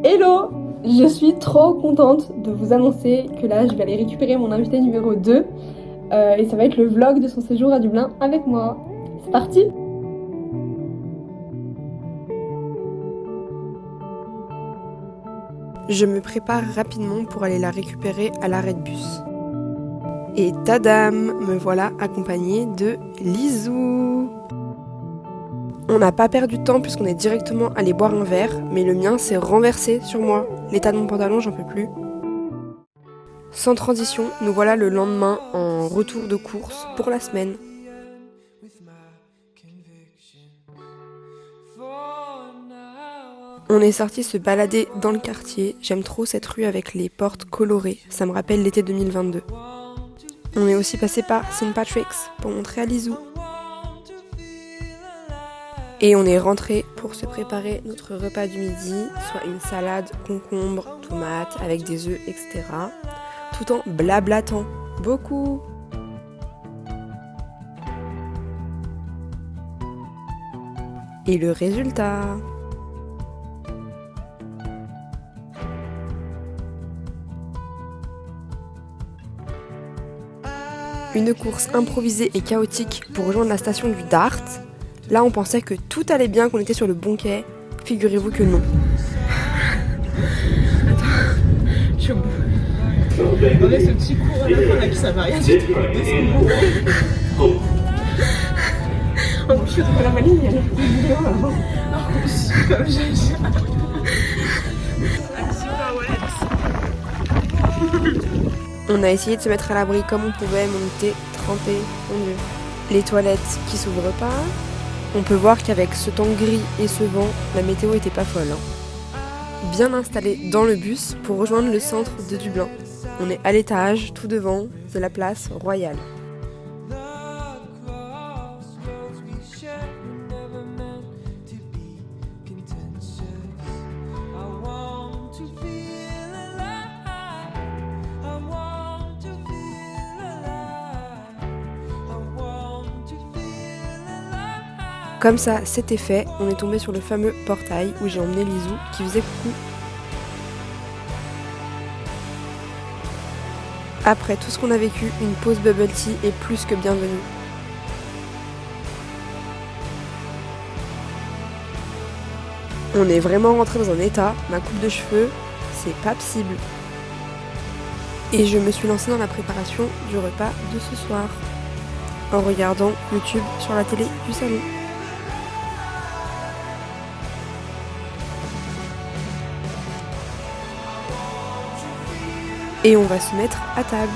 Hello! Je suis trop contente de vous annoncer que là, je vais aller récupérer mon invité numéro 2 et ça va être le vlog de son séjour à Dublin avec moi. C'est parti! Je me prépare rapidement pour aller la récupérer à l'arrêt de bus. Et tadam! Me voilà accompagnée de Lizou! On n'a pas perdu de temps puisqu'on est directement allé boire un verre, mais le mien s'est renversé sur moi. L'état de mon pantalon, j'en peux plus. Sans transition, nous voilà le lendemain en retour de course pour la semaine. On est sorti se balader dans le quartier. J'aime trop cette rue avec les portes colorées. Ça me rappelle l'été 2022. On est aussi passé par St. Patrick's pour montrer à Lizou. Et on est rentré pour se préparer notre repas du midi, soit une salade, concombre, tomates, avec des œufs, etc. Tout en blablatant. Beaucoup. Et le résultat? Une course improvisée et chaotique pour rejoindre la station du Dart. Là, on pensait que tout allait bien, qu'on était sur le bon quai. Figurez-vous que non. Attends, je suis au bout. On a ce petit cours à la fin là qui ça va rien du tout. En plus, je trouve la maligne, il y a le vidéo avant. Alors qu'on suit comme j'ai dit. On a essayé de se mettre à l'abri comme on pouvait, mais on était trempés, mon Dieu. Les toilettes qui s'ouvrent pas. On peut voir qu'avec ce temps gris et ce vent, la météo était pas folle. Bien installé dans le bus pour rejoindre le centre de Dublin. On est à l'étage, tout devant, de la place Royale. Comme ça, c'était fait, on est tombé sur le fameux portail où j'ai emmené Lizou qui faisait coucou. Après tout ce qu'on a vécu, une pause bubble tea est plus que bienvenue. On est vraiment rentré dans un état, ma coupe de cheveux, c'est pas possible. Et je me suis lancée dans la préparation du repas de ce soir, en regardant YouTube sur la télé du salon. Et on va se mettre à table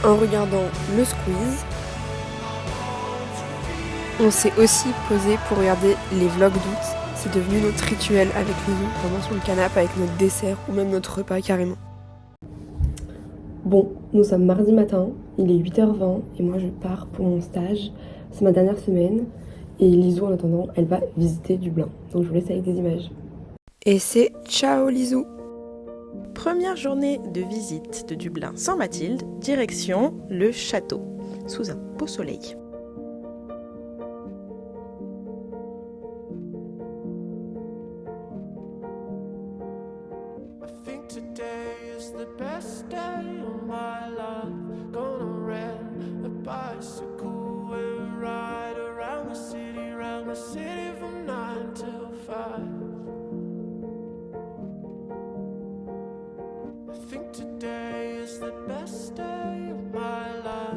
en regardant le squeeze. On s'est aussi posé pour regarder les vlogs d'août. C'est devenu notre rituel avec Lizou, vraiment sur le canapé avec notre dessert ou même notre repas carrément. Bon, nous sommes mardi matin, il est 8h20 et moi je pars pour mon stage. C'est ma dernière semaine et Lizou en attendant, elle va visiter Dublin. Donc je vous laisse avec des images. Et c'est ciao Lizou! Première journée de visite de Dublin sans Mathilde, direction le château, sous un beau soleil.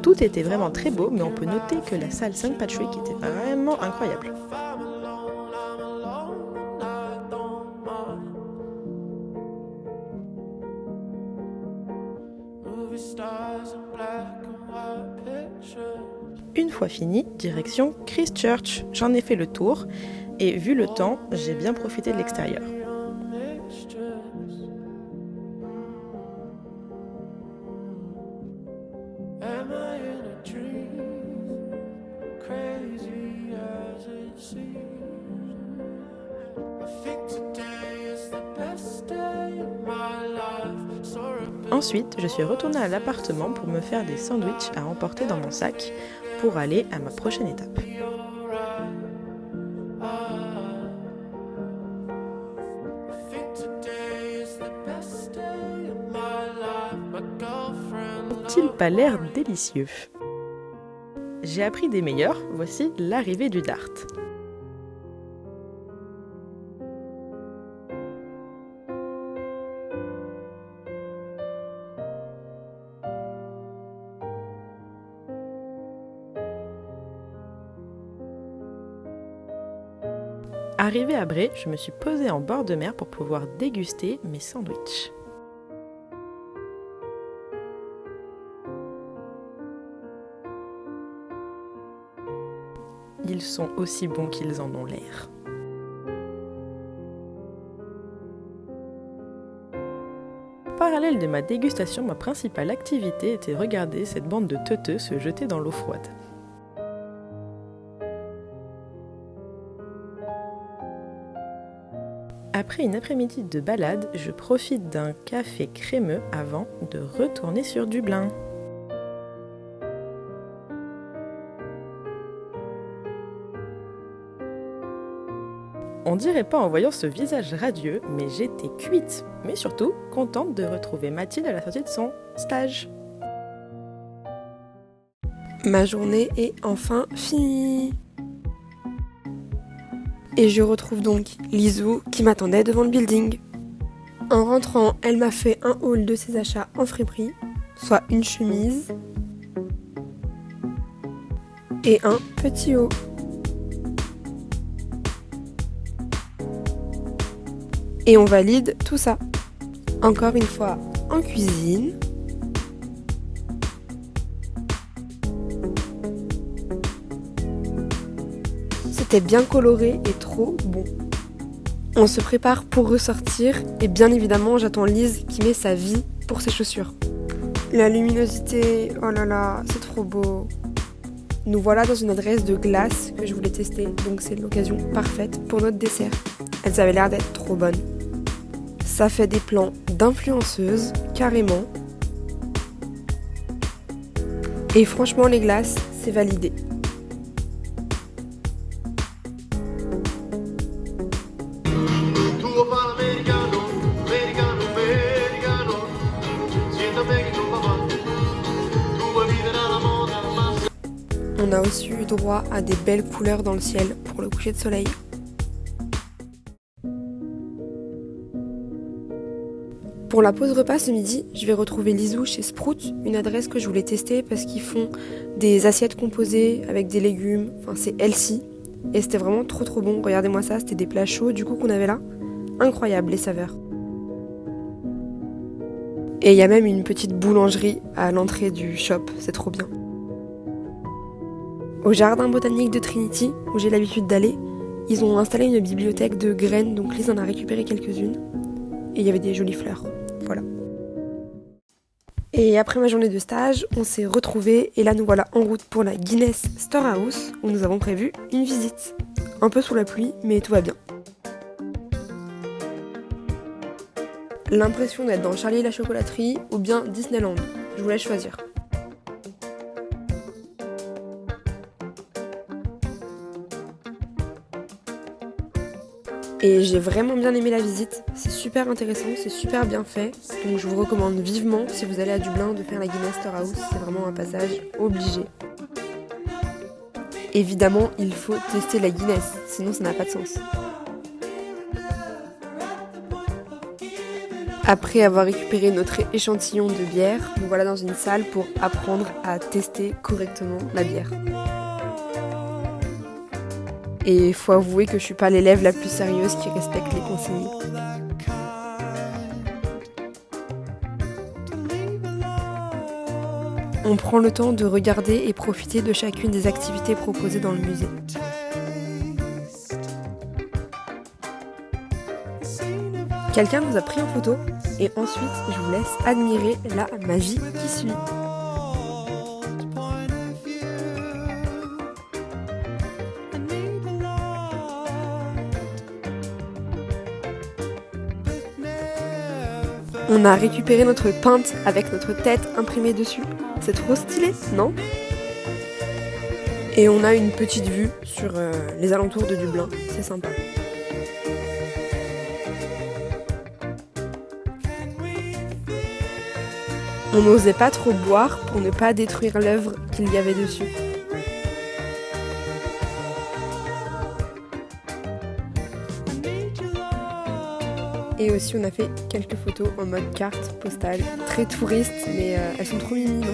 Tout était vraiment très beau, mais on peut noter que la salle St. Patrick était vraiment incroyable. Une fois fini, direction Christchurch. J'en ai fait le tour et vu le temps, j'ai bien profité de l'extérieur. Ensuite, je suis retournée à l'appartement pour me faire des sandwichs à emporter dans mon sac pour aller à ma prochaine étape. n'a-t-il pas l'air délicieux? J'ai appris des meilleurs, voici l'arrivée du dart. Arrivé à Bray, je me suis posée en bord de mer pour pouvoir déguster mes sandwichs. Ils sont aussi bons qu'ils en ont l'air. En parallèle de ma dégustation, ma principale activité était de regarder cette bande de teuteux se jeter dans l'eau froide. Après une après-midi de balade, je profite d'un café crémeux avant de retourner sur Dublin. On dirait pas en voyant ce visage radieux, mais j'étais cuite, mais surtout contente de retrouver Mathilde à la sortie de son stage. Ma journée est enfin finie. Et je retrouve donc Lizou qui m'attendait devant le building. En rentrant, elle m'a fait un haul de ses achats en friperie, soit une chemise et un petit haut. Et on valide tout ça. Encore une fois en cuisine. C'était bien coloré et trop bon. On se prépare pour ressortir et bien évidemment j'attends Lise qui met sa vie pour ses chaussures. La luminosité, oh là là, c'est trop beau. Nous voilà dans une adresse de glace que je voulais tester, donc c'est l'occasion parfaite pour notre dessert. Elles avaient l'air d'être trop bonnes. Ça fait des plans d'influenceuse, carrément. Et franchement les glaces, c'est validé. On a aussi eu droit à des belles couleurs dans le ciel pour le coucher de soleil. Pour la pause repas ce midi, je vais retrouver Lizou chez Sprout, une adresse que je voulais tester parce qu'ils font des assiettes composées avec des légumes, enfin c'est healthy. Et c'était vraiment trop bon, regardez-moi ça, c'était des plats chauds du coup qu'on avait là. Incroyable les saveurs. Et il y a même une petite boulangerie à l'entrée du shop, c'est trop bien. Au jardin botanique de Trinity, où j'ai l'habitude d'aller, ils ont installé une bibliothèque de graines, donc Lise en a récupéré quelques-unes. Et il y avait des jolies fleurs, voilà. Et après ma journée de stage, on s'est retrouvés et là nous voilà en route pour la Guinness Storehouse, où nous avons prévu une visite. Un peu sous la pluie, mais tout va bien. L'impression d'être dans Charlie et la chocolaterie ou bien Disneyland, je vous laisse choisir. Et j'ai vraiment bien aimé la visite, c'est super intéressant, c'est super bien fait, donc je vous recommande vivement si vous allez à Dublin de faire la Guinness Storehouse, c'est vraiment un passage obligé. Évidemment, il faut tester la Guinness, sinon ça n'a pas de sens. Après avoir récupéré notre échantillon de bière, nous voilà dans une salle pour apprendre à tester correctement la bière. Et il faut avouer que je suis pas l'élève la plus sérieuse qui respecte les consignes. On prend le temps de regarder et profiter de chacune des activités proposées dans le musée. Quelqu'un nous a pris en photo et ensuite je vous laisse admirer la magie qui suit. On a récupéré notre pinte avec notre tête imprimée dessus. C'est trop stylé, non ? Et on a une petite vue sur les alentours de Dublin. C'est sympa. On n'osait pas trop boire pour ne pas détruire l'œuvre qu'il y avait dessus. Et aussi on a fait quelques photos en mode carte postale, très touriste, mais elles sont trop mimi, non ?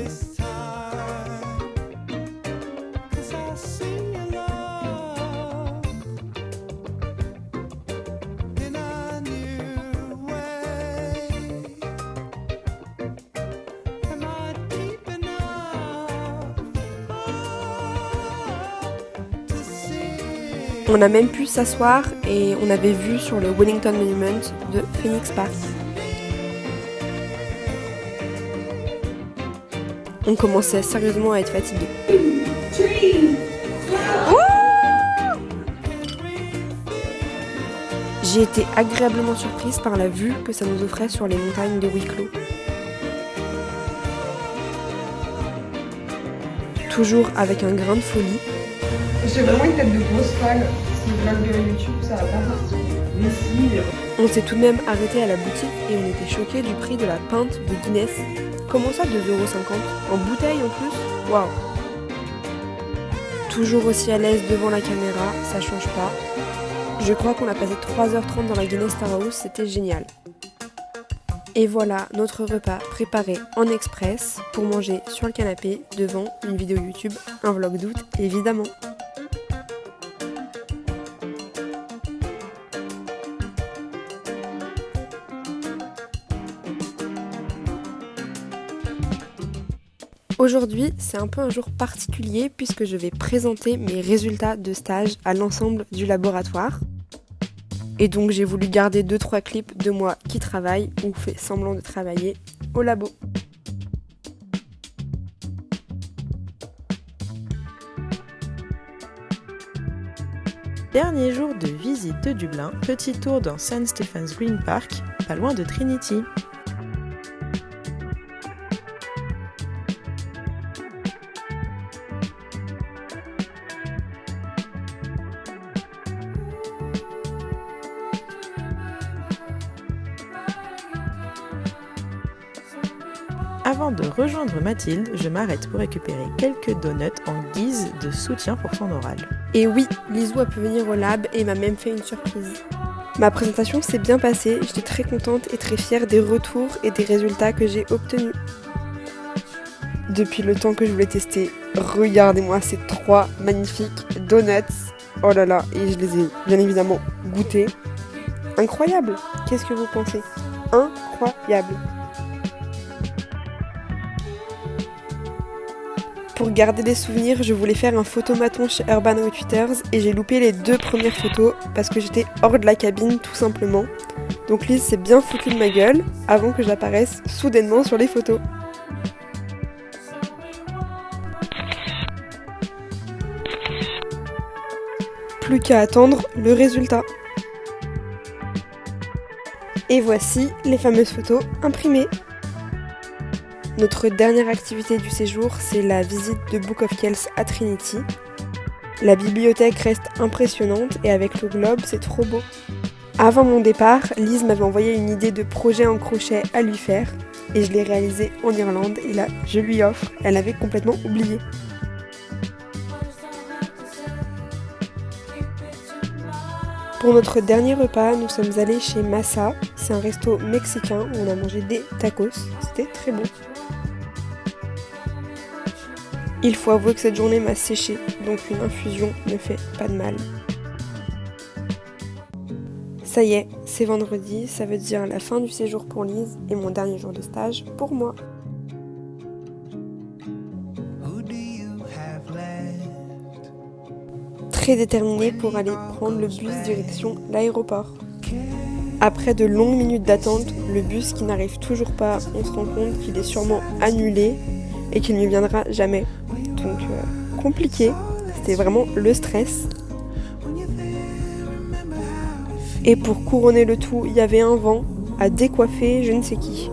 On a même pu s'asseoir et on avait vu sur le Wellington Monument de Phoenix Park. On commençait sérieusement à être fatigué. J'ai été agréablement surprise par la vue que ça nous offrait sur les montagnes de Wicklow. Toujours avec un grain de folie. J'ai vraiment une tête de grosse folle. Si le vlog de YouTube, ça va pas partir. Mais si. On s'est tout de même arrêté à la boutique et on était choqués du prix de la pinte de Guinness. Comment ça, 2,50 €? En bouteille en plus? Waouh! Toujours aussi à l'aise devant la caméra, ça change pas. Je crois qu'on a passé 3h30 dans la Guinness Star House, c'était génial. Et voilà notre repas préparé en express pour manger sur le canapé devant une vidéo YouTube, un vlog d'août évidemment. Aujourd'hui, c'est un peu un jour particulier puisque je vais présenter mes résultats de stage à l'ensemble du laboratoire. Et donc j'ai voulu garder 2-3 clips de moi qui travaille ou fait semblant de travailler au labo. Dernier jour de visite de Dublin, petit tour dans St. Stephen's Green Park, pas loin de Trinity. Avant de rejoindre Mathilde, je m'arrête pour récupérer quelques donuts en guise de soutien pour son oral. Et oui, Lizou a pu venir au lab et m'a même fait une surprise. Ma présentation s'est bien passée, j'étais très contente et très fière des retours et des résultats que j'ai obtenus. Depuis le temps que je voulais tester, regardez-moi ces 3 magnifiques donuts. Oh là là, et je les ai bien évidemment goûtés. Incroyable! Qu'est-ce que vous pensez? Incroyable! Pour garder des souvenirs, je voulais faire un photomaton chez Urban Outfitters et j'ai loupé les 2 premières photos parce que j'étais hors de la cabine tout simplement. Donc Lise s'est bien foutue de ma gueule avant que j'apparaisse soudainement sur les photos. Plus qu'à attendre le résultat. Et voici les fameuses photos imprimées. Notre dernière activité du séjour, c'est la visite de Book of Kells à Trinity. La bibliothèque reste impressionnante et avec le globe, c'est trop beau. Avant mon départ, Lise m'avait envoyé une idée de projet en crochet à lui faire et je l'ai réalisé en Irlande et là, je lui offre. Elle avait complètement oublié. Pour notre dernier repas, nous sommes allés chez Massa. C'est un resto mexicain où on a mangé des tacos. C'était très bon. Il faut avouer que cette journée m'a séché, donc une infusion ne fait pas de mal. Ça y est, c'est vendredi, ça veut dire la fin du séjour pour Lise et mon dernier jour de stage pour moi. Très déterminée pour aller prendre le bus direction l'aéroport. Après de longues minutes d'attente, le bus qui n'arrive toujours pas, on se rend compte qu'il est sûrement annulé et qu'il ne viendra jamais. Donc compliqué, c'était vraiment le stress. Et pour couronner le tout, il y avait un vent à décoiffer je ne sais qui.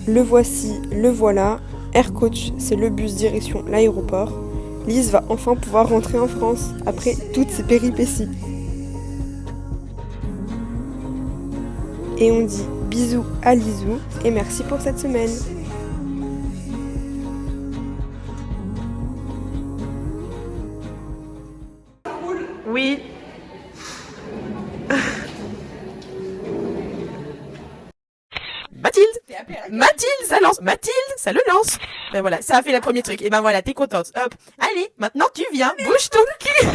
Le voici, le voilà. Air Coach, c'est le bus direction l'aéroport. Lise va enfin pouvoir rentrer en France après toutes ces péripéties. Et on dit bisous à Lizou et merci pour cette semaine. Oui. Mathilde, ça le lance. Ben voilà, ça a fait le premier truc. Et ben voilà, t'es contente. Hop, allez, maintenant tu viens, bouge ton cul.